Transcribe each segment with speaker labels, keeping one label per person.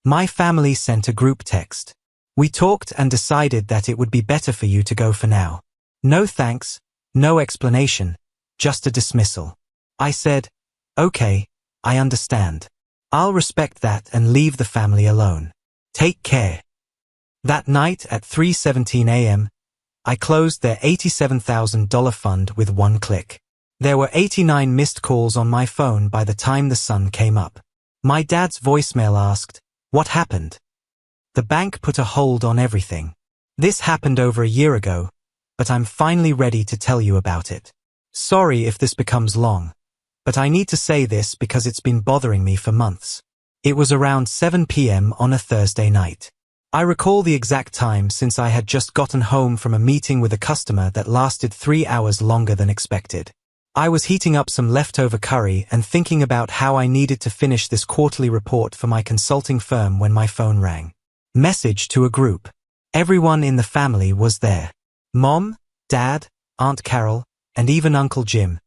Speaker 1: My family sent a group text. We talked and decided that it would be better for you to go for now. No thanks, no explanation, just a dismissal. I said, okay, I understand. I'll respect that and leave the family alone. Take care. That night at 3:17 a.m., I closed their $87,000 fund with one click. There were 89 missed calls on my phone by the time the sun came up. My dad's voicemail asked, "What happened?" The bank put a hold on everything. This happened over a year ago, but I'm finally ready to tell you about it. Sorry if this becomes long, but I need to say this because it's been bothering me for months. It was around 7 p.m. on a Thursday night. I recall the exact time since I had just gotten home from a meeting with a customer that lasted 3 hours longer than expected. I was heating up some leftover curry and thinking about how I needed to finish this quarterly report for my consulting firm when my phone rang. Message to a group. Everyone in the family was there. Mom, Dad, Aunt Carol, and even Uncle Jim,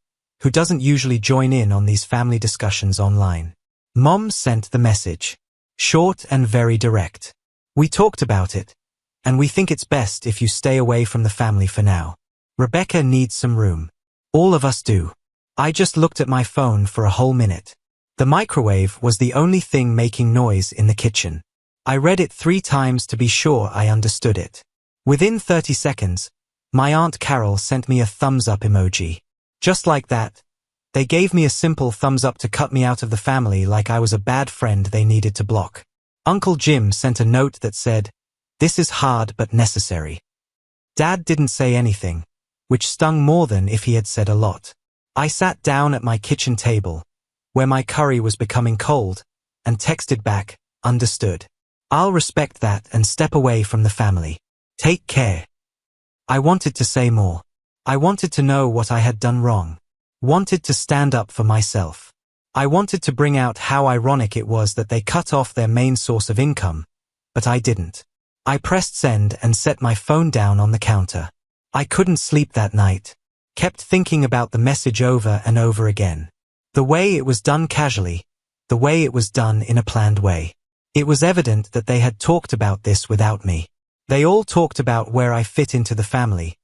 Speaker 1: who doesn't usually join in on these family discussions online. Mom sent the message. Short and very direct. We talked about it, and we think it's best if you stay away from the family for now. Rebecca needs some room. All of us do. I just looked at my phone for a whole minute. The microwave was the only thing making noise in the kitchen. I read it 3 times to be sure I understood it. Within 30 seconds, my Aunt Carol sent me a thumbs up emoji. Just like that, they gave me a simple thumbs up to cut me out of the family like I was a bad friend they needed to block. Uncle Jim sent a note that said, "This is hard but necessary." Dad didn't say anything, which stung more than if he had said a lot. I sat down at my kitchen table, where my curry was becoming cold, and texted back, "Understood. I'll respect that and step away from the family. Take care." I wanted to say more. I wanted to know what I had done wrong. Wanted to stand up for myself. I wanted to bring out how ironic it was that they cut off their main source of income, but I didn't. I pressed send and set my phone down on the counter. I couldn't sleep that night. Kept thinking about the message over and over again. The way it was done casually, the way it was done in a planned way. It was evident that they had talked about this without me. They all talked about where I fit into the family,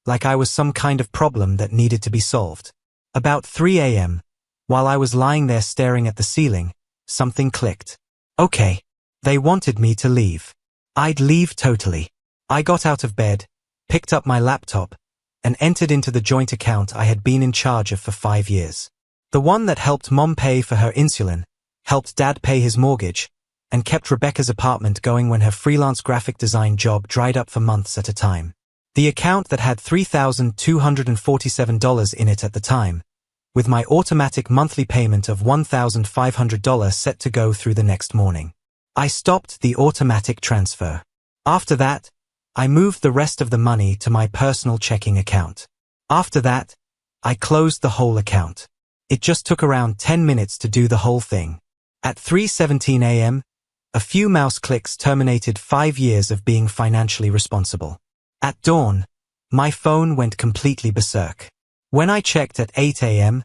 Speaker 1: like I was some kind of problem that needed to be solved. About 3 a.m., while I was lying there staring at the ceiling, something clicked. Okay. They wanted me to leave. I'd leave totally. I got out of bed, picked up my laptop, and entered into the joint account I had been in charge of for 5 years. The one that helped Mom pay for her insulin, helped Dad pay his mortgage, and kept Rebecca's apartment going when her freelance graphic design job dried up for months at a time. The account that had $3,247 in it at the time, with my automatic monthly payment of $1,500 set to go through the next morning. I stopped the automatic transfer. After that, I moved the rest of the money to my personal checking account. After that, I closed the whole account. It just took around 10 minutes to do the whole thing. At 3:17 a.m., a few mouse clicks terminated 5 years of being financially responsible. At dawn, my phone went completely berserk. When I checked at 8 a.m.,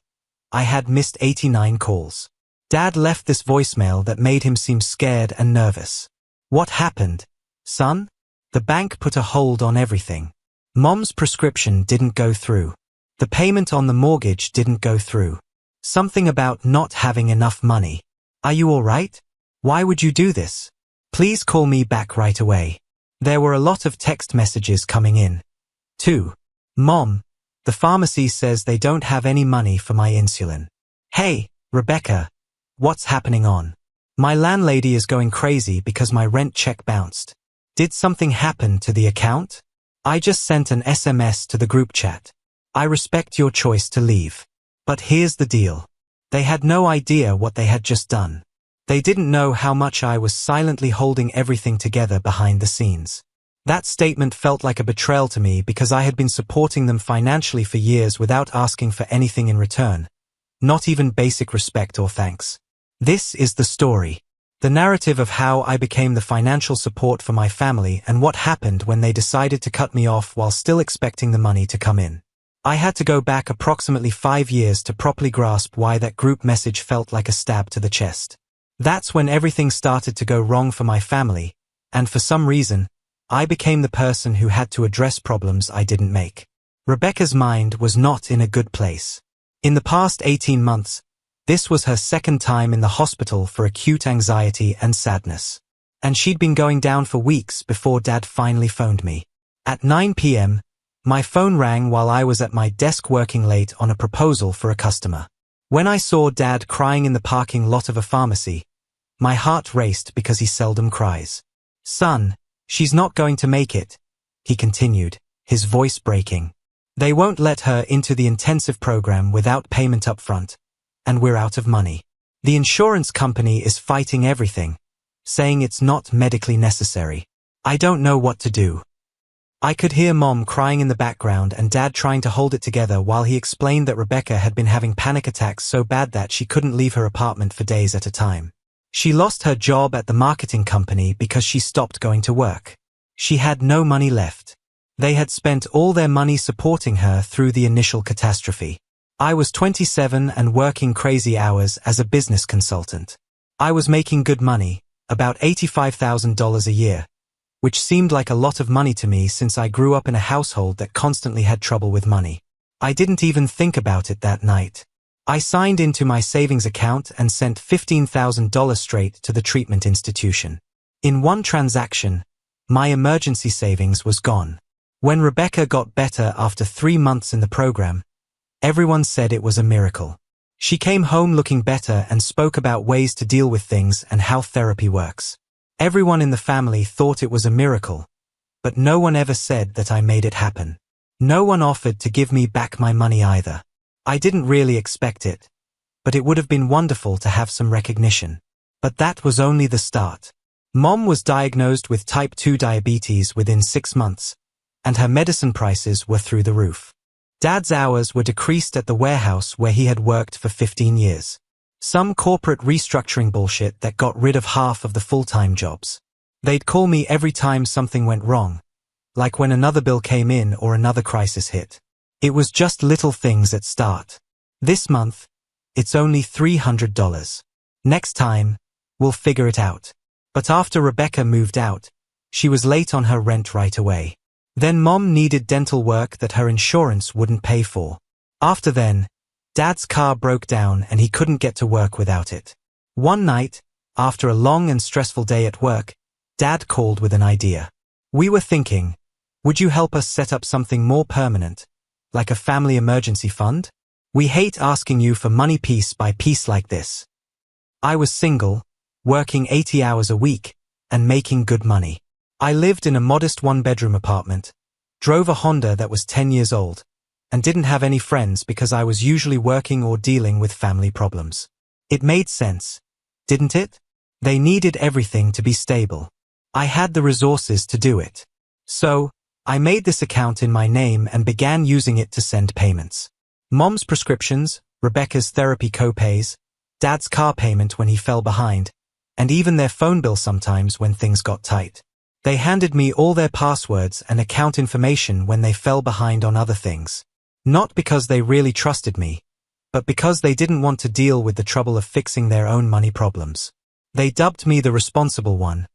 Speaker 1: I had missed 89 calls. Dad left this voicemail that made him seem scared and nervous. "What happened, son?" The bank put a hold on everything. Mom's prescription didn't go through. The payment on the mortgage didn't go through. Something about not having enough money. Are you all right? Why would you do this? Please call me back right away. There were a lot of text messages coming in. 2. Mom, the pharmacy says they don't have any money for my insulin. Hey, Rebecca, what's happening on? My landlady is going crazy because my rent check bounced. Did something happen to the account? I just sent an SMS to the group chat. I respect your choice to leave. But here's the deal. They had no idea what they had just done. They didn't know how much I was silently holding everything together behind the scenes. That statement felt like a betrayal to me because I had been supporting them financially for years without asking for anything in return. Not even basic respect or thanks. This is the story. The narrative of how I became the financial support for my family and what happened when they decided to cut me off while still expecting the money to come in. I had to go back approximately 5 years to properly grasp why that group message felt like a stab to the chest. That's when everything started to go wrong for my family, and for some reason, I became the person who had to address problems I didn't make. Rebecca's mind was not in a good place. In the past 18 months, this was her second time in the hospital for acute anxiety and sadness. And she'd been going down for weeks before Dad finally phoned me. At 9 p.m., my phone rang while I was at my desk working late on a proposal for a customer. When I saw Dad crying in the parking lot of a pharmacy, my heart raced because he seldom cries. "Son, she's not going to make it," he continued, his voice breaking. "They won't let her into the intensive program without payment up front, and we're out of money. The insurance company is fighting everything, saying it's not medically necessary. I don't know what to do." I could hear Mom crying in the background and Dad trying to hold it together while he explained that Rebecca had been having panic attacks so bad that she couldn't leave her apartment for days at a time. She lost her job at the marketing company because she stopped going to work. She had no money left. They had spent all their money supporting her through the initial catastrophe. I was 27 and working crazy hours as a business consultant. I was making good money, about $85,000 a year, which seemed like a lot of money to me since I grew up in a household that constantly had trouble with money. I didn't even think about it that night. I signed into my savings account and sent $15,000 straight to the treatment institution. In one transaction, my emergency savings was gone. When Rebecca got better after 3 months in the program, everyone said it was a miracle. She came home looking better and spoke about ways to deal with things and how therapy works. Everyone in the family thought it was a miracle, but no one ever said that I made it happen. No one offered to give me back my money either. I didn't really expect it, but it would have been wonderful to have some recognition. But that was only the start. Mom was diagnosed with type 2 diabetes within 6 months, and her medicine prices were through the roof. Dad's hours were decreased at the warehouse where he had worked for 15 years. Some corporate restructuring bullshit that got rid of half of the full-time jobs. They'd call me every time something went wrong, like when another bill came in or another crisis hit. It was just little things at start. This month, it's only $300. Next time, we'll figure it out. But after Rebecca moved out, she was late on her rent right away. Then Mom needed dental work that her insurance wouldn't pay for. After then, Dad's car broke down and he couldn't get to work without it. One night, after a long and stressful day at work, Dad called with an idea. We were thinking, would you help us set up something more permanent, like a family emergency fund? We hate asking you for money piece by piece like this. I was single, working 80 hours a week, and making good money. I lived in a modest one-bedroom apartment, drove a Honda that was 10 years old, and didn't have any friends because I was usually working or dealing with family problems. It made sense, didn't it? They needed everything to be stable. I had the resources to do it. So, I made this account in my name and began using it to send payments. Mom's prescriptions, Rebecca's therapy co-pays, Dad's car payment when he fell behind, and even their phone bill sometimes when things got tight. They handed me all their passwords and account information when they fell behind on other things. Not because they really trusted me, but because they didn't want to deal with the trouble of fixing their own money problems. They dubbed me the responsible one,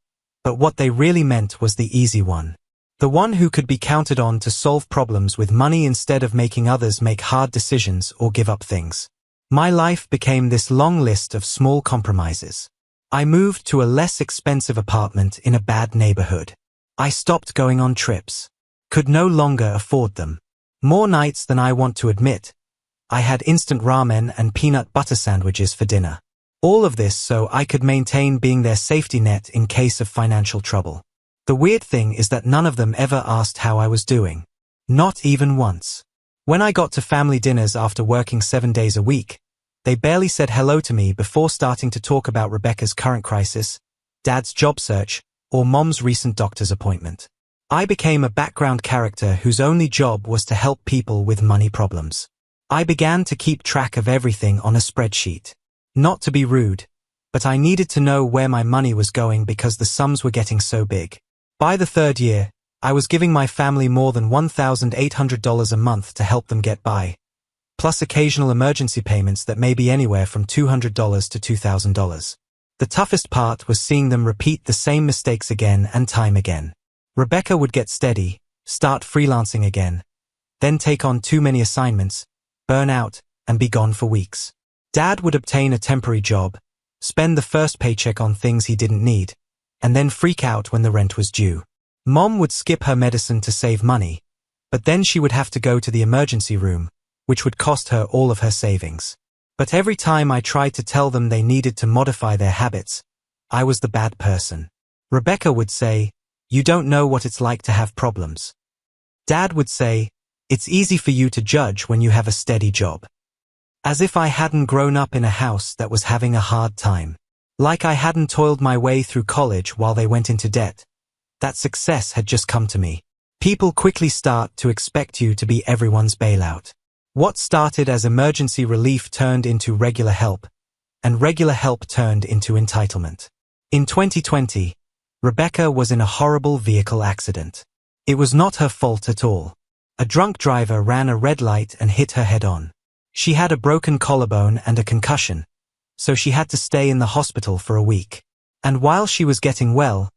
Speaker 1: but what they really meant was the easy one. The one who could be counted on to solve problems with money instead of making others make hard decisions or give up things. My life became this long list of small compromises. I moved to a less expensive apartment in a bad neighborhood. I stopped going on trips. Could no longer afford them. More nights than I want to admit. I had instant ramen and peanut butter sandwiches for dinner. All of this so I could maintain being their safety net in case of financial trouble. The weird thing is that none of them ever asked how I was doing. Not even once. When I got to family dinners after working 7 days a week, they barely said hello to me before starting to talk about Rebecca's current crisis, Dad's job search, or Mom's recent doctor's appointment. I became a background character whose only job was to help people with money problems. I began to keep track of everything on a spreadsheet. Not to be rude, but I needed to know where my money was going because the sums were getting so big. By the 3rd year, I was giving my family more than $1,800 a month to help them get by, plus occasional emergency payments that may be anywhere from $200 to $2,000. The toughest part was seeing them repeat the same mistakes again and time again. Rebecca would get steady, start freelancing again, then take on too many assignments, burn out, and be gone for weeks. Dad would obtain a temporary job, spend the first paycheck on things he didn't need, and then freak out when the rent was due. Mom would skip her medicine to save money, but then she would have to go to the emergency room, which would cost her all of her savings. But every time I tried to tell them they needed to modify their habits, I was the bad person. Rebecca would say, "You don't know what it's like to have problems." Dad would say, "It's easy for you to judge when you have a steady job." As if I hadn't grown up in a house that was having a hard time. Like I hadn't toiled my way through college while they went into debt. That success had just come to me. People quickly start to expect you to be everyone's bailout. What started as emergency relief turned into regular help, and regular help turned into entitlement. In 2020, Rebecca was in a horrible vehicle accident. It was not her fault at all. A drunk driver ran a red light and hit her head-on. She had a broken collarbone and a concussion, so she had to stay in the hospital for a week. And while she was getting well,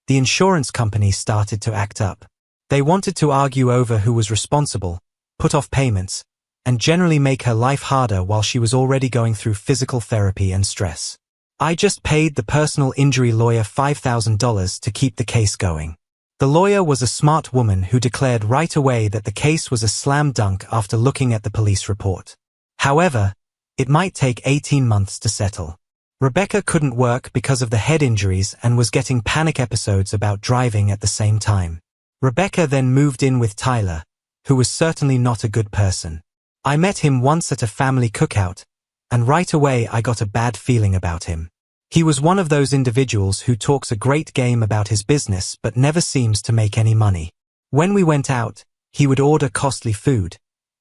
Speaker 1: the insurance company started to act up. They wanted to argue over who was responsible, put off payments, and generally make her life harder while she was already going through physical therapy and stress. I just paid the personal injury lawyer $5,000 to keep the case going. The lawyer was a smart woman who declared right away that the case was a slam dunk after looking at the police report. However, it might take 18 months to settle. Rebecca couldn't work because of the head injuries and was getting panic episodes about driving at the same time. Rebecca then moved in with Tyler, who was certainly not a good person. I met him once at a family cookout, and right away I got a bad feeling about him. He was one of those individuals who talks a great game about his business but never seems to make any money. When we went out, he would order costly food,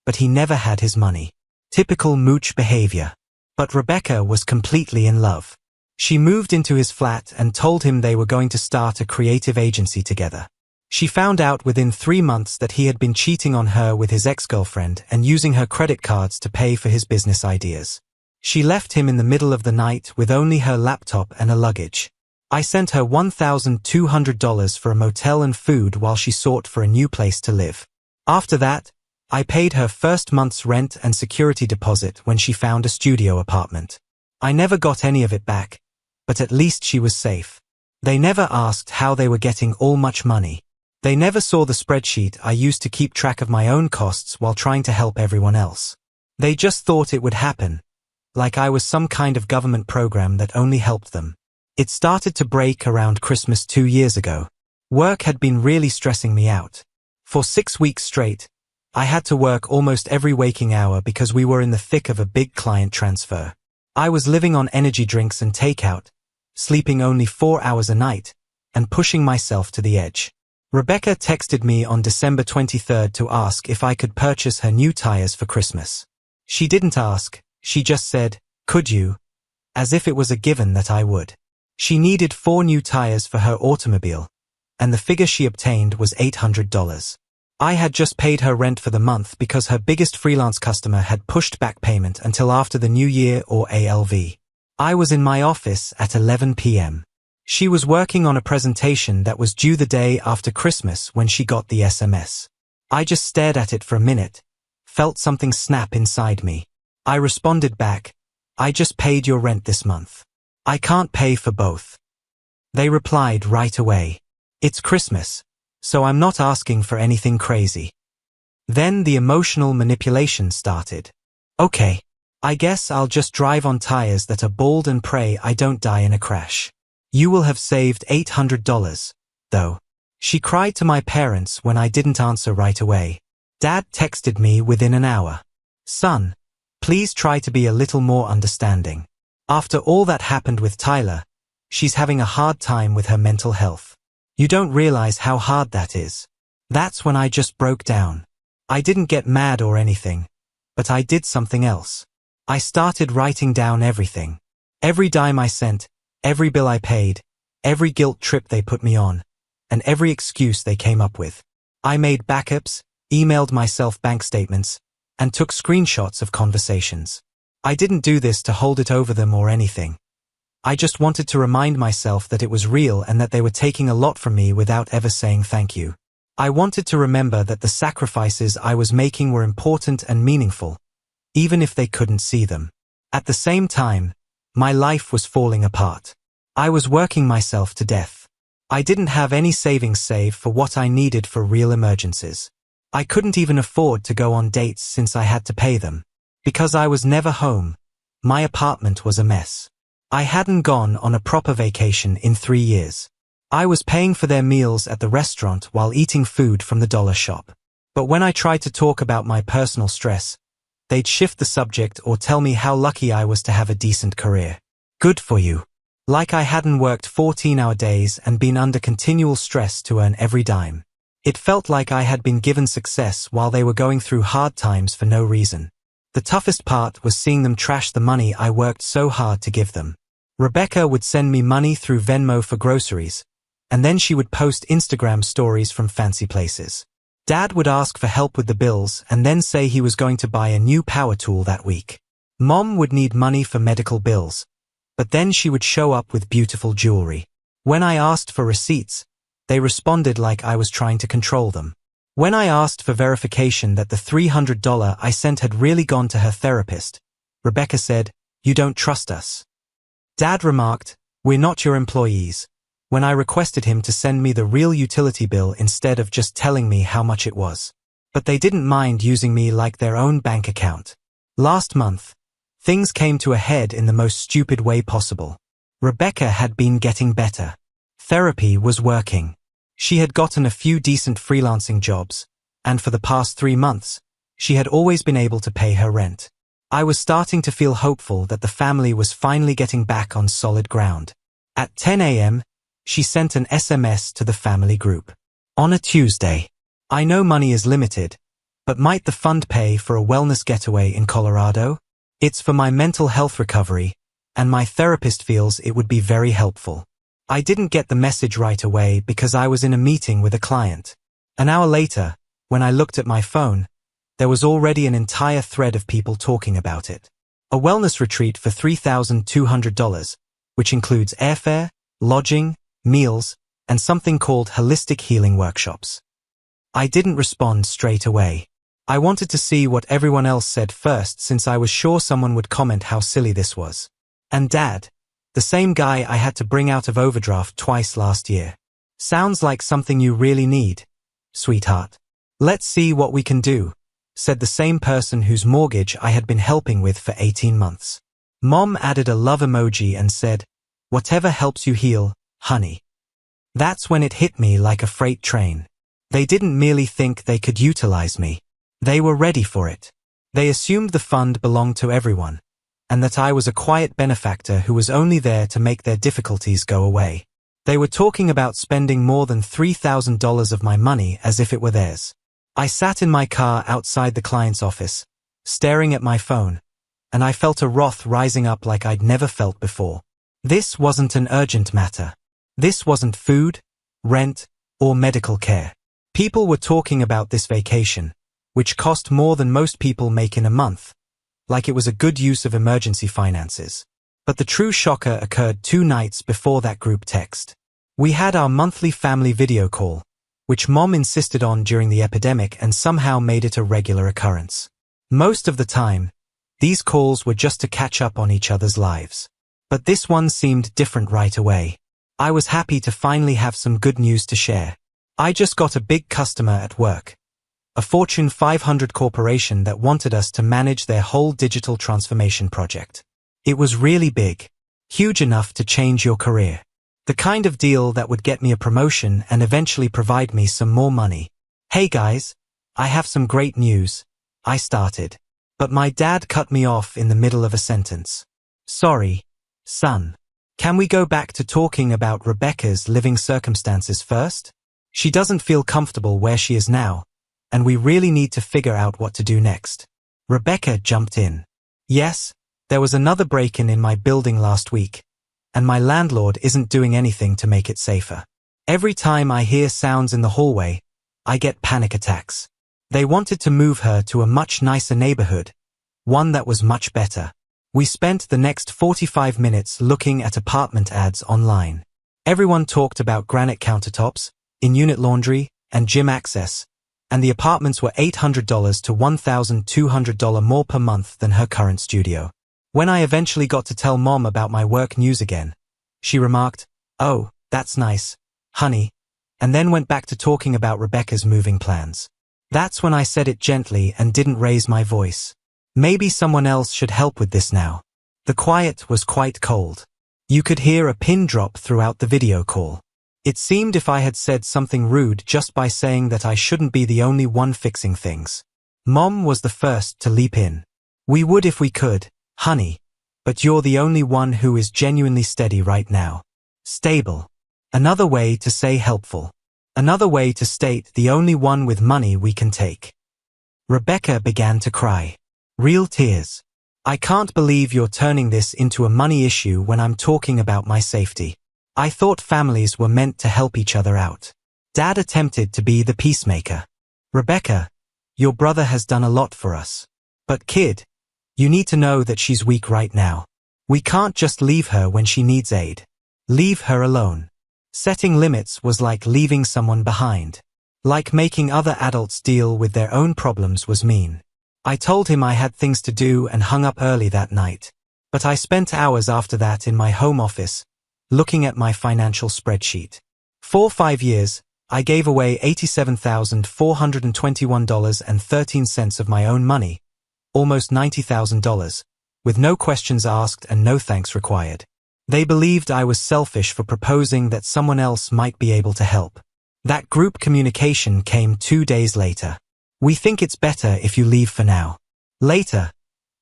Speaker 1: but he never had his money. Typical mooch behavior. But Rebecca was completely in love. She moved into his flat and told him they were going to start a creative agency together. She found out within 3 months that he had been cheating on her with his ex-girlfriend and using her credit cards to pay for his business ideas. She left him in the middle of the night with only her laptop and a luggage. I sent her $1,200 for a motel and food while she sought for a new place to live. After that, I paid her first month's rent and security deposit when she found a studio apartment. I never got any of it back, but at least she was safe. They never asked how they were getting all much money. They never saw the spreadsheet I used to keep track of my own costs while trying to help everyone else. They just thought it would happen, like I was some kind of government program that only helped them. It started to break around Christmas 2 years ago. Work had been really stressing me out. For 6 weeks straight, I had to work almost every waking hour because we were in the thick of a big client transfer. I was living on energy drinks and takeout, sleeping only 4 hours a night, and pushing myself to the edge. Rebecca texted me on December 23rd to ask if I could purchase her new tires for Christmas. She didn't ask, she just said, "Could you?" As if it was a given that I would. She needed 4 new tires for her automobile, and the figure she obtained was $800. I had just paid her rent for the month because her biggest freelance customer had pushed back payment until after the New Year or ALV. I was in my office at 11 p.m. She was working on a presentation that was due the day after Christmas when she got the SMS. I just stared at it for a minute, felt something snap inside me. I responded back, "I just paid your rent this month. I can't pay for both." They replied right away, "It's Christmas, so I'm not asking for anything crazy." Then the emotional manipulation started. "Okay, I guess I'll just drive on tires that are bald and pray I don't die in a crash. You will have saved $800, though." She cried to my parents when I didn't answer right away. Dad texted me within an hour. "Son, please try to be a little more understanding. After all that happened with Tyler, she's having a hard time with her mental health. You don't realize how hard that is." That's when I just broke down. I didn't get mad or anything, but I did something else. I started writing down everything. Every dime I sent, every bill I paid, every guilt trip they put me on, and every excuse they came up with. I made backups, emailed myself bank statements, and took screenshots of conversations. I didn't do this to hold it over them or anything. I just wanted to remind myself that it was real and that they were taking a lot from me without ever saying thank you. I wanted to remember that the sacrifices I was making were important and meaningful, even if they couldn't see them. At the same time, my life was falling apart. I was working myself to death. I didn't have any savings saved for what I needed for real emergencies. I couldn't even afford to go on dates since I had to pay them. Because I was never home, my apartment was a mess. I hadn't gone on a proper vacation in 3 years. I was paying for their meals at the restaurant while eating food from the dollar shop. But when I tried to talk about my personal stress, they'd shift the subject or tell me how lucky I was to have a decent career. Good for you. Like I hadn't worked 14-hour days and been under continual stress to earn every dime. It felt like I had been given success while they were going through hard times for no reason. The toughest part was seeing them trash the money I worked so hard to give them. Rebecca would send me money through Venmo for groceries, and then she would post Instagram stories from fancy places. Dad would ask for help with the bills and then say he was going to buy a new power tool that week. Mom would need money for medical bills, but then she would show up with beautiful jewelry. When I asked for receipts, they responded like I was trying to control them. When I asked for verification that the $300 I sent had really gone to her therapist, Rebecca said, "You don't trust us." Dad remarked, "We're not your employees," when I requested him to send me the real utility bill instead of just telling me how much it was. But they didn't mind using me like their own bank account. Last month, things came to a head in the most stupid way possible. Rebecca had been getting better. Therapy was working. She had gotten a few decent freelancing jobs, and for the past 3 months, she had always been able to pay her rent. I was starting to feel hopeful that the family was finally getting back on solid ground. At 10 a.m., she sent an SMS to the family group. "On a Tuesday. I know money is limited, but might the fund pay for a wellness getaway in Colorado? It's for my mental health recovery, and my therapist feels it would be very helpful." I didn't get the message right away because I was in a meeting with a client. An hour later, when I looked at my phone, there was already an entire thread of people talking about it. A wellness retreat for $3,200, which includes airfare, lodging, meals, and something called holistic healing workshops. I didn't respond straight away. I wanted to see what everyone else said first since I was sure someone would comment how silly this was. And Dad, the same guy I had to bring out of overdraft twice last year. "Sounds like something you really need, sweetheart. Let's see what we can do," said the same person whose mortgage I had been helping with for 18 months. Mom added a love emoji and said, "Whatever helps you heal, honey." That's when it hit me like a freight train. They didn't merely think they could utilize me. They were ready for it. They assumed the fund belonged to everyone, and that I was a quiet benefactor who was only there to make their difficulties go away. They were talking about spending more than $3,000 of my money as if it were theirs. I sat in my car outside the client's office, staring at my phone, and I felt a wrath rising up like I'd never felt before. This wasn't an urgent matter. This wasn't food, rent, or medical care. People were talking about this vacation, which cost more than most people make in a month, like it was a good use of emergency finances. But the true shocker occurred 2 nights before that group text. We had our monthly family video call, which Mom insisted on during the epidemic and somehow made it a regular occurrence. Most of the time, these calls were just to catch up on each other's lives. But this one seemed different right away. I was happy to finally have some good news to share. I just got a big customer at work. A Fortune 500 corporation that wanted us to manage their whole digital transformation project. It was really big. Huge enough to change your career. The kind of deal that would get me a promotion and eventually provide me some more money. "Hey guys, I have some great news," I started. But my dad cut me off in the middle of a sentence. "Sorry, son. Can we go back to talking about Rebecca's living circumstances first? She doesn't feel comfortable where she is now, and we really need to figure out what to do next." Rebecca jumped in. "Yes, there was another break-in in my building last week, and my landlord isn't doing anything to make it safer. Every time I hear sounds in the hallway, I get panic attacks. They wanted to move her to a much nicer neighborhood, one that was much better. We spent the next 45 minutes looking at apartment ads online. Everyone talked about granite countertops, in-unit laundry, and gym access, and the apartments were $800 to $1,200 more per month than her current studio. When I eventually got to tell Mom about my work news again, she remarked, "Oh, that's nice, honey," and then went back to talking about Rebecca's moving plans. That's when I said it gently and didn't raise my voice. Maybe someone else should help with this now. The quiet was quite cold. You could hear a pin drop throughout the video call. It seemed if I had said something rude just by saying that I shouldn't be the only one fixing things. Mom was the first to leap in. "We would if we could, honey, but you're the only one who is genuinely steady right now. Stable. Another way to say helpful. Another way to state the only one with money we can take." Rebecca began to cry. Real tears. "I can't believe you're turning this into a money issue when I'm talking about my safety. I thought families were meant to help each other out." Dad attempted to be the peacemaker. "Rebecca, your brother has done a lot for us. But kid, you need to know that she's weak right now. We can't just leave her when she needs aid. Leave her alone." Setting limits was like leaving someone behind. Like making other adults deal with their own problems was mean. I told him I had things to do and hung up early that night. But I spent hours after that in my home office, looking at my financial spreadsheet. For 5 years, I gave away $87,421.13 of my own money, almost $90,000, with no questions asked and no thanks required. They believed I was selfish for proposing that someone else might be able to help. That group communication came 2 days later. "We think it's better if you leave for now." Later,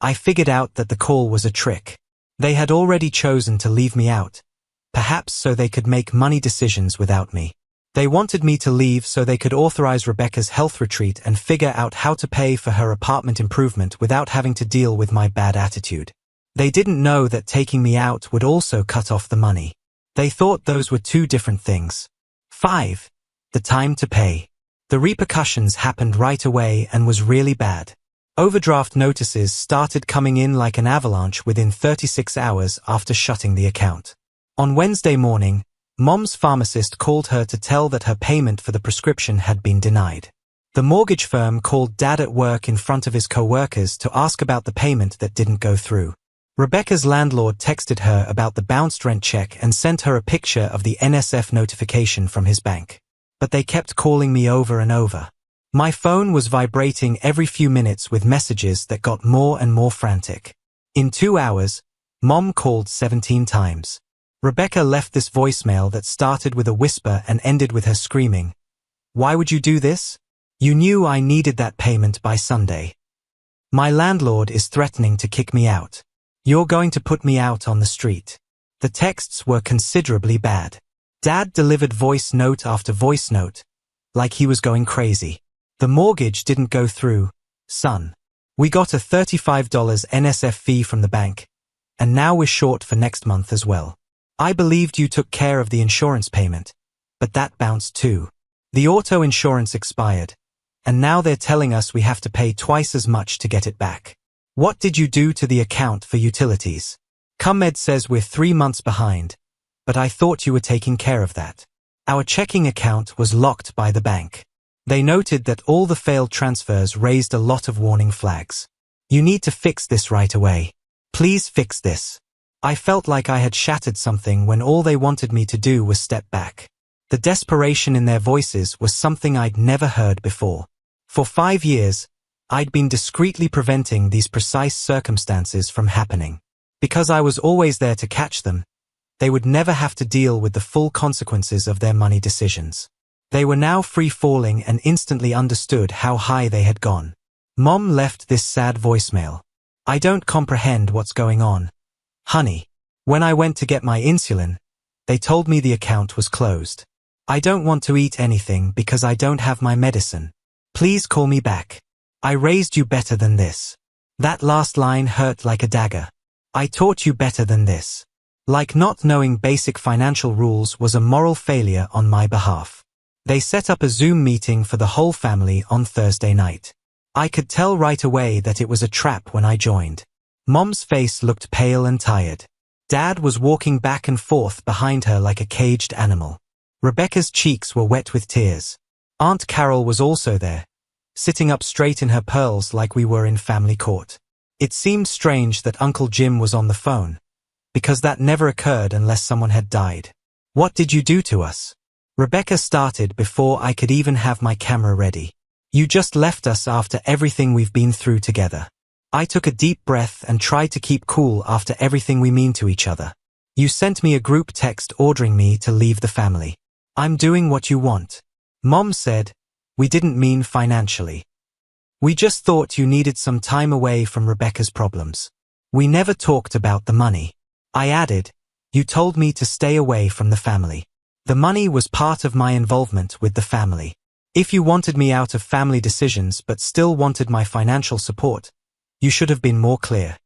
Speaker 1: I figured out that the call was a trick. They had already chosen to leave me out, perhaps so they could make money decisions without me. They wanted me to leave so they could authorize Rebecca's health retreat and figure out how to pay for her apartment improvement without having to deal with my bad attitude. They didn't know that taking me out would also cut off the money. They thought those were two different things. 5. The time to pay. The repercussions happened right away and was really bad. Overdraft notices started coming in like an avalanche within 36 hours after shutting the account. On Wednesday morning, Mom's pharmacist called her to tell that her payment for the prescription had been denied. The mortgage firm called Dad at work in front of his co-workers to ask about the payment that didn't go through. Rebecca's landlord texted her about the bounced rent check and sent her a picture of the NSF notification from his bank. But they kept calling me over and over. My phone was vibrating every few minutes with messages that got more and more frantic. In 2 hours, Mom called 17 times. Rebecca left this voicemail that started with a whisper and ended with her screaming, "Why would you do this? You knew I needed that payment by Sunday. My landlord is threatening to kick me out. You're going to put me out on the street." The texts were considerably bad. Dad delivered voice note after voice note, like he was going crazy. "The mortgage didn't go through, son. We got a $35 NSF fee from the bank, and now we're short for next month as well. I believed you took care of the insurance payment, but that bounced too. The auto insurance expired, and now they're telling us we have to pay twice as much to get it back. What did you do to the account for utilities? ComEd says we're 3 months behind, but I thought you were taking care of that. Our checking account was locked by the bank. They noted that all the failed transfers raised a lot of warning flags. You need to fix this right away. Please fix this." I felt like I had shattered something when all they wanted me to do was step back. The desperation in their voices was something I'd never heard before. For 5 years, I'd been discreetly preventing these precise circumstances from happening. Because I was always there to catch them, they would never have to deal with the full consequences of their money decisions. They were now free-falling and instantly understood how high they had gone. Mom left this sad voicemail. "I don't comprehend what's going on. Honey, when I went to get my insulin, they told me the account was closed. I don't want to eat anything because I don't have my medicine. Please call me back. I raised you better than this." That last line hurt like a dagger. I taught you better than this. Like not knowing basic financial rules was a moral failure on my behalf. They set up a Zoom meeting for the whole family on Thursday night. I could tell right away that it was a trap when I joined. Mom's face looked pale and tired. Dad was walking back and forth behind her like a caged animal. Rebecca's cheeks were wet with tears. Aunt Carol was also there, sitting up straight in her pearls like we were in family court. It seemed strange that Uncle Jim was on the phone, because that never occurred unless someone had died. "What did you do to us?" Rebecca started before I could even have my camera ready. "You just left us after everything we've been through together." I took a deep breath and tried to keep cool after everything we mean to each other. "You sent me a group text ordering me to leave the family. I'm doing what you want." Mom said, "We didn't mean financially. We just thought you needed some time away from Rebecca's problems. We never talked about the money." I added, "You told me to stay away from the family. The money was part of my involvement with the family. If you wanted me out of family decisions but still wanted my financial support, you should have been more clear."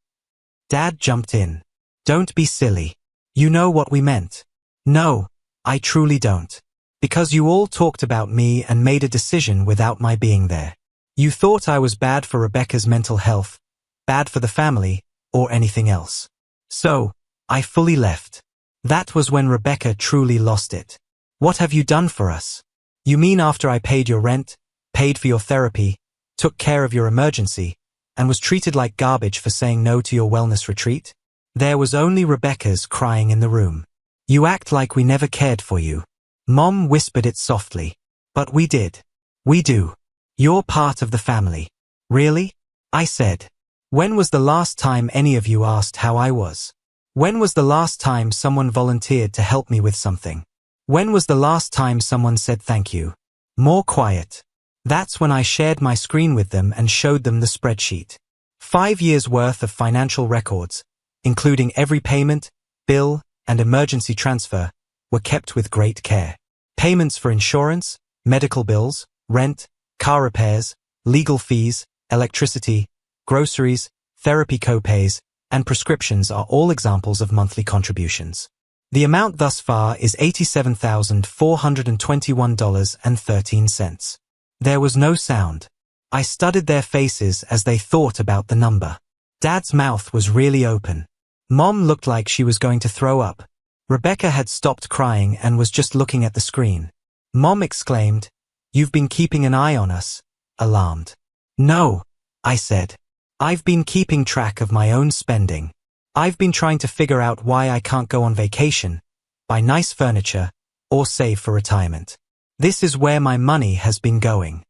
Speaker 1: Dad jumped in. "Don't be silly. You know what we meant." "No, I truly don't. Because you all talked about me and made a decision without my being there. You thought I was bad for Rebecca's mental health, bad for the family, or anything else. So, I fully left. That was when Rebecca truly lost it. What have you done for us? You mean after I paid your rent, paid for your therapy, took care of your emergency, and was treated like garbage for saying no to your wellness retreat?" There was only Rebecca's crying in the room. "You act like we never cared for you." Mom whispered it softly. "But we did. We do. You're part of the family." "Really?" I said. "When was the last time any of you asked how I was? When was the last time someone volunteered to help me with something? When was the last time someone said thank you?" More quiet. That's when I shared my screen with them and showed them the spreadsheet. 5 years' worth of financial records, including every payment, bill, and emergency transfer, were kept with great care. Payments for insurance, medical bills, rent, car repairs, legal fees, electricity, groceries, therapy co-pays, and prescriptions are all examples of monthly contributions. The amount thus far is $87,421.13. There was no sound. I studied their faces as they thought about the number. Dad's mouth was really open. Mom looked like she was going to throw up. Rebecca had stopped crying and was just looking at the screen. Mom exclaimed, "You've been keeping an eye on us," alarmed. "No," I said. "I've been keeping track of my own spending. I've been trying to figure out why I can't go on vacation, buy nice furniture, or save for retirement. This is where my money has been going."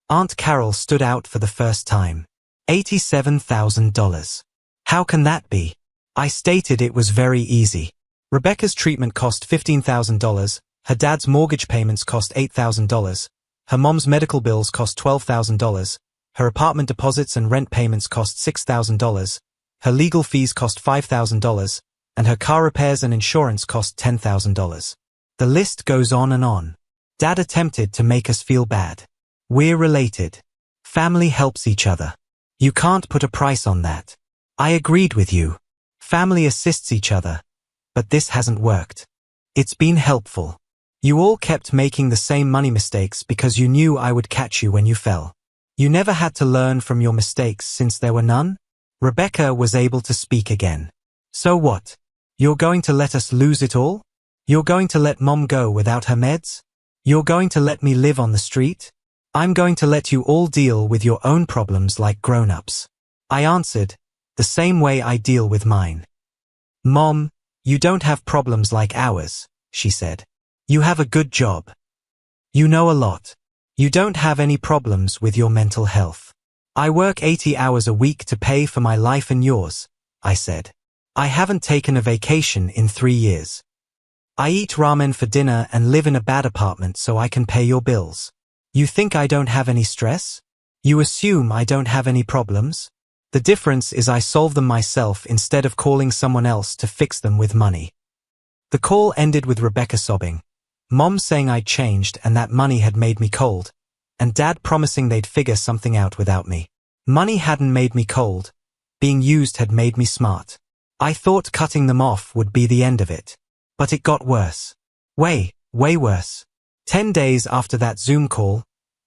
Speaker 1: Aunt Carol stood out for the first time. $87,000. "How can that be?" I stated it was very easy. Rebecca's treatment cost $15,000, her dad's mortgage payments cost $8,000, her mom's medical bills cost $12,000, her apartment deposits and rent payments cost $6,000, her legal fees cost $5,000, and her car repairs and insurance cost $10,000. The list goes on and on. Dad attempted to make us feel bad. "We're related. Family helps each other. You can't put a price on that." I agreed with you. Family assists each other. But this hasn't worked. It's been helpful. You all kept making the same money mistakes because you knew I would catch you when you fell. You never had to learn from your mistakes since there were none? Rebecca was able to speak again. "So what? You're going to let us lose it all? You're going to let Mom go without her meds? You're going to let me live on the street? I'm going to let you all deal with your own problems like grown-ups." I answered, "The same way I deal with mine." "Mom, you don't have problems like ours," she said. "You have a good job. You know a lot. You don't have any problems with your mental health." "I work 80 hours a week to pay for my life and yours," I said. "I haven't taken a vacation in 3 years. I eat ramen for dinner and live in a bad apartment so I can pay your bills. You think I don't have any stress? You assume I don't have any problems? The difference is I solve them myself instead of calling someone else to fix them with money." The call ended with Rebecca sobbing, Mom saying I'd changed and that money had made me cold, and Dad promising they'd figure something out without me. Money hadn't made me cold. Being used had made me smart. I thought cutting them off would be the end of it. But it got worse. Way worse. 10 days after that Zoom call,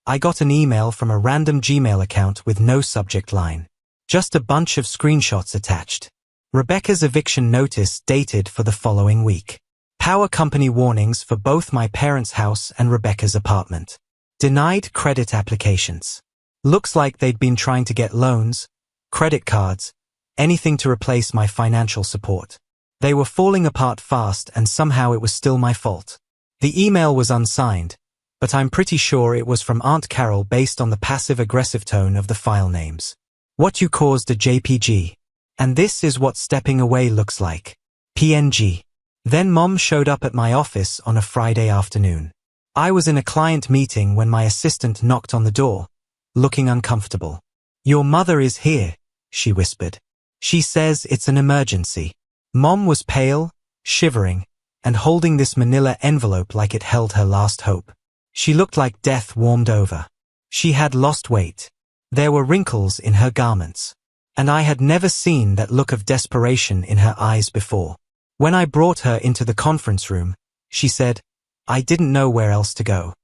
Speaker 1: I got an email from a random Gmail account with no subject line. Just a bunch of screenshots attached. Rebecca's eviction notice dated for the following week. Power company warnings for both my parents' house and Rebecca's apartment. Denied credit applications. Looks like they'd been trying to get loans, credit cards, anything to replace my financial support. They were falling apart fast and somehow it was still my fault. The email was unsigned, but I'm pretty sure it was from Aunt Carol based on the passive-aggressive tone of the file names. What you caused a JPG. And this is what stepping away looks like. PNG. Then Mom showed up at my office on a Friday afternoon. I was in a client meeting when my assistant knocked on the door, looking uncomfortable. Your mother is here, she whispered. She says it's an emergency. Mom was pale, shivering, and holding this manila envelope like it held her last hope. She looked like death warmed over. She had lost weight. There were wrinkles in her garments. And I had never seen that look of desperation in her eyes before. When I brought her into the conference room, she said, I didn't know where else to go.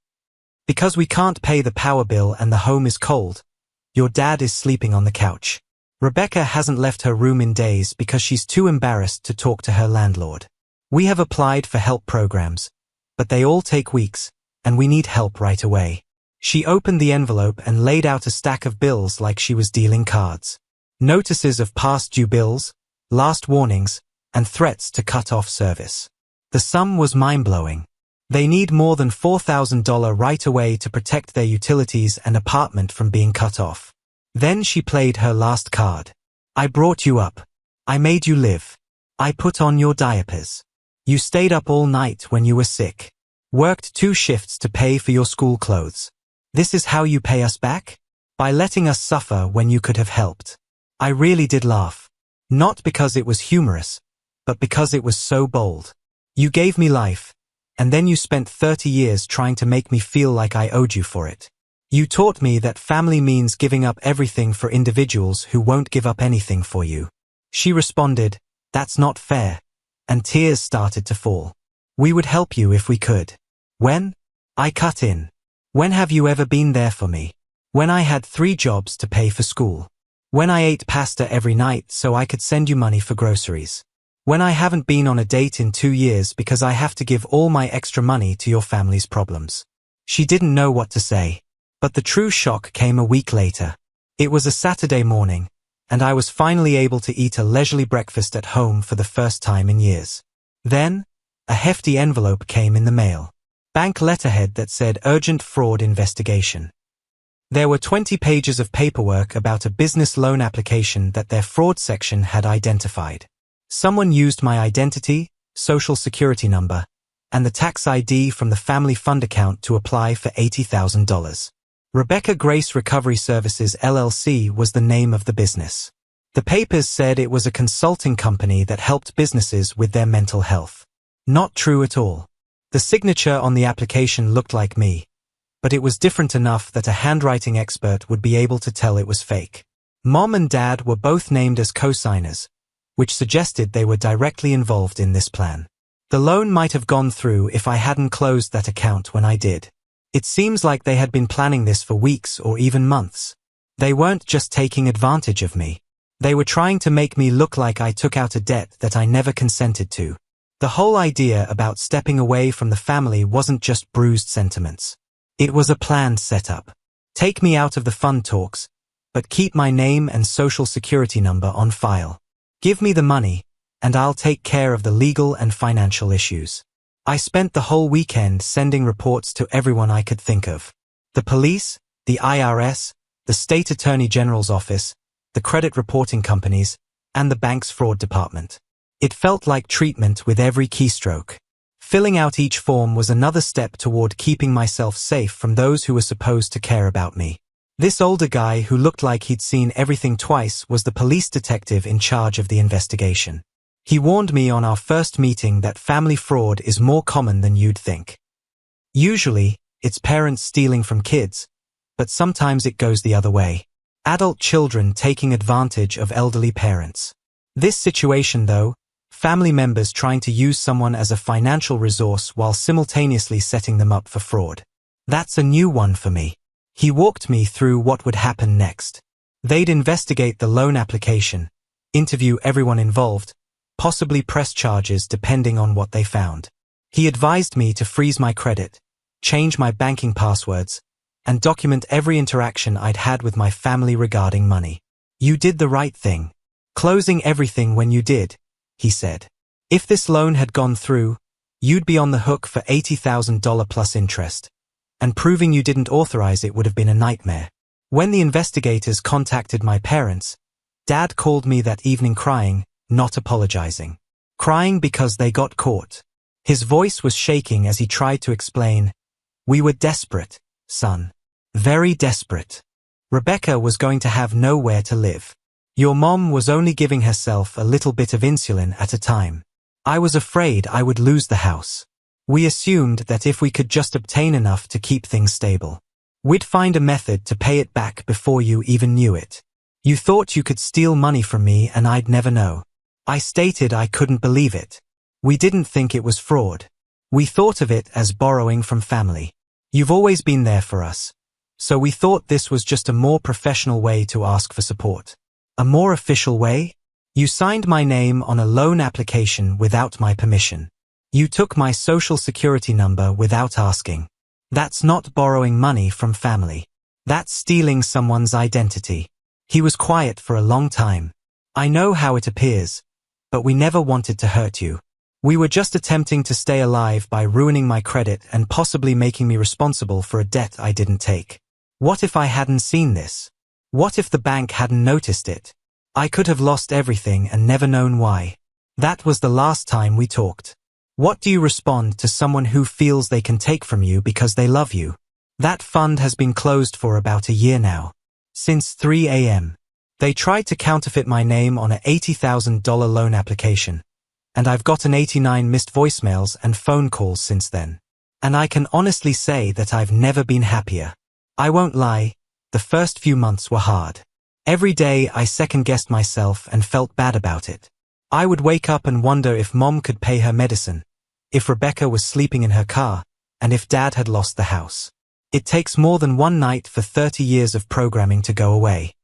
Speaker 1: Because we can't pay the power bill and the home is cold, your dad is sleeping on the couch. Rebecca hasn't left her room in days because she's too embarrassed to talk to her landlord. We have applied for help programs, but they all take weeks, and we need help right away. She opened the envelope and laid out a stack of bills like she was dealing cards. Notices of past due bills, last warnings, and threats to cut off service. The sum was mind-blowing. They need more than $4,000 right away to protect their utilities and apartment from being cut off. Then she played her last card. I brought you up. I made you live. I put on your diapers. You stayed up all night when you were sick. Worked 2 shifts to pay for your school clothes. This is how you pay us back? By letting us suffer when you could have helped. I really did laugh. Not because it was humorous, but because it was so bold. You gave me life, and then you spent 30 years trying to make me feel like I owed you for it. You taught me that family means giving up everything for individuals who won't give up anything for you. She responded, that's not fair, and tears started to fall. We would help you if we could. When? I cut in. When have you ever been there for me? When I had 3 jobs to pay for school. When I ate pasta every night so I could send you money for groceries. When I haven't been on a date in 2 years because I have to give all my extra money to your family's problems. She didn't know what to say. But the true shock came a week later. It was a Saturday morning, and I was finally able to eat a leisurely breakfast at home for the first time in years. Then, a hefty envelope came in the mail. Bank letterhead that said urgent fraud investigation. There were 20 pages of paperwork about a business loan application that their fraud section had identified. Someone used my identity, social security number, and the tax ID from the family fund account to apply for $80,000. Rebecca Grace Recovery Services LLC was the name of the business. The papers said it was a consulting company that helped businesses with their mental health. Not true at all. The signature on the application looked like me, but it was different enough that a handwriting expert would be able to tell it was fake. Mom and Dad were both named as co-signers, which suggested they were directly involved in this plan. The loan might have gone through if I hadn't closed that account when I did. It seems like they had been planning this for weeks or even months. They weren't just taking advantage of me. They were trying to make me look like I took out a debt that I never consented to. The whole idea about stepping away from the family wasn't just bruised sentiments. It was a planned setup. Take me out of the fund talks, but keep my name and social security number on file. Give me the money, and I'll take care of the legal and financial issues. I spent the whole weekend sending reports to everyone I could think of. The police, the IRS, the State Attorney General's office, the credit reporting companies, and the bank's fraud department. It felt like treatment with every keystroke. Filling out each form was another step toward keeping myself safe from those who were supposed to care about me. This older guy who looked like he'd seen everything twice was the police detective in charge of the investigation. He warned me on our first meeting that family fraud is more common than you'd think. Usually, it's parents stealing from kids, but sometimes it goes the other way. Adult children taking advantage of elderly parents. This situation, though, family members trying to use someone as a financial resource while simultaneously setting them up for fraud. That's a new one for me. He walked me through what would happen next. They'd investigate the loan application, interview everyone involved, possibly press charges depending on what they found. He advised me to freeze my credit, change my banking passwords, and document every interaction I'd had with my family regarding money. You did the right thing, closing everything when you did, he said. If this loan had gone through, you'd be on the hook for $80,000 plus interest, and proving you didn't authorize it would have been a nightmare. When the investigators contacted my parents, Dad called me that evening crying, not apologizing. Crying because they got caught. His voice was shaking as he tried to explain, "We were desperate, son. Very desperate. Rebecca was going to have nowhere to live. Your mom was only giving herself a little bit of insulin at a time. I was afraid I would lose the house. We assumed that if we could just obtain enough to keep things stable, we'd find a method to pay it back before you even knew it. You thought you could steal money from me and I'd never know." I stated I couldn't believe it. We didn't think it was fraud. We thought of it as borrowing from family. You've always been there for us. So we thought this was just a more professional way to ask for support. A more official way? You signed my name on a loan application without my permission. You took my social security number without asking. That's not borrowing money from family. That's stealing someone's identity. He was quiet for a long time. I know how it appears, but we never wanted to hurt you. We were just attempting to stay alive by ruining my credit and possibly making me responsible for a debt I didn't take. What if I hadn't seen this? What if the bank hadn't noticed it? I could have lost everything and never known why. That was the last time we talked. What do you respond to someone who feels they can take from you because they love you? That fund has been closed for about a year now. Since 3 a.m. They tried to counterfeit my name on an $80,000 loan application, and I've gotten 89 missed voicemails and phone calls since then. And I can honestly say that I've never been happier. I won't lie, the first few months were hard. Every day I second-guessed myself and felt bad about it. I would wake up and wonder if Mom could pay her medicine, if Rebecca was sleeping in her car, and if Dad had lost the house. It takes more than one night for 30 years of programming to go away.